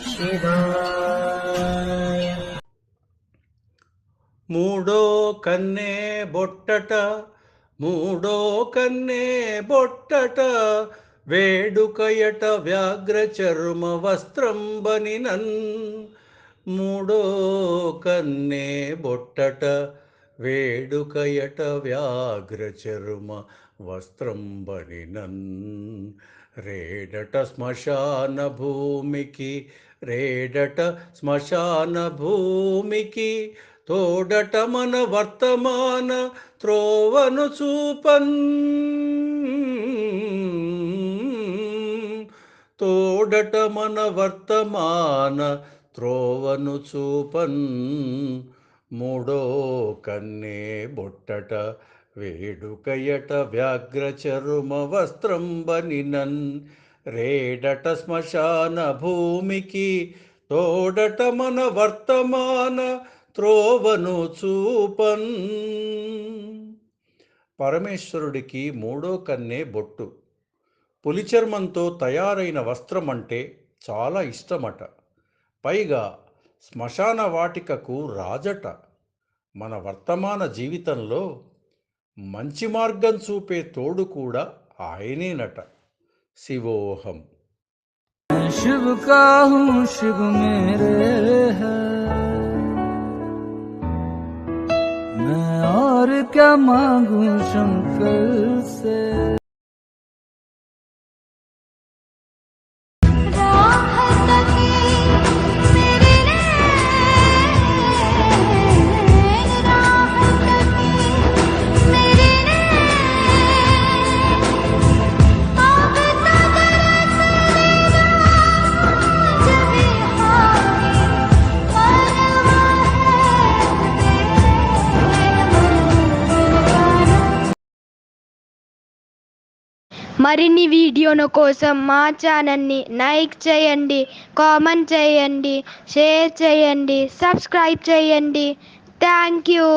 శివాయ. మూడో కన్నే బొట్టట, మూడో కన్నే బొట్టట, వేడుకయట వ్యాఘ్ర చర్మ వస్త్రంబనినన్. మూడో కన్నే బొట్టట, వేడుకయట వ్యాఘ్ర చర్మ వస్త్రంబనినన్. రేడట శ్మశాన భూమికి, రేడట శ్మశాన భూమికి, తోడట మన వర్తమాన త్రోవను చూపన్. తోడట మన వర్తమాన త్రోవను చూపన్. మూడో కన్నే బొట్టట, వేడుకయట వ్యాఘ్ర చర్మ వస్త్రంబనినన్. రేడట శ్మశాన భూమికి, తోడట మన వర్తమాన త్రోవను చూపన్. పరమేశ్వరుడికి మూడో కన్నే బొట్టు. పులిచర్మంతో తయారైన వస్త్రం అంటే చాలా ఇష్టమట. పైగా శ్మశాన వాటికకు రాజట. మన వర్తమాన జీవితంలో మంచి మార్గం చూపే తోడు కూడా ఆయనేనట. శివోహం. शिव का हूँ शिव मेरे है, मैं और क्या मांगू शंकर से। మరిన్ని వీడియోల కోసం మా ఛానల్ని లైక్ చేయండి, కామెంట్ చేయండి, షేర్ చేయండి, సబ్స్క్రైబ్ చేయండి. Thank you.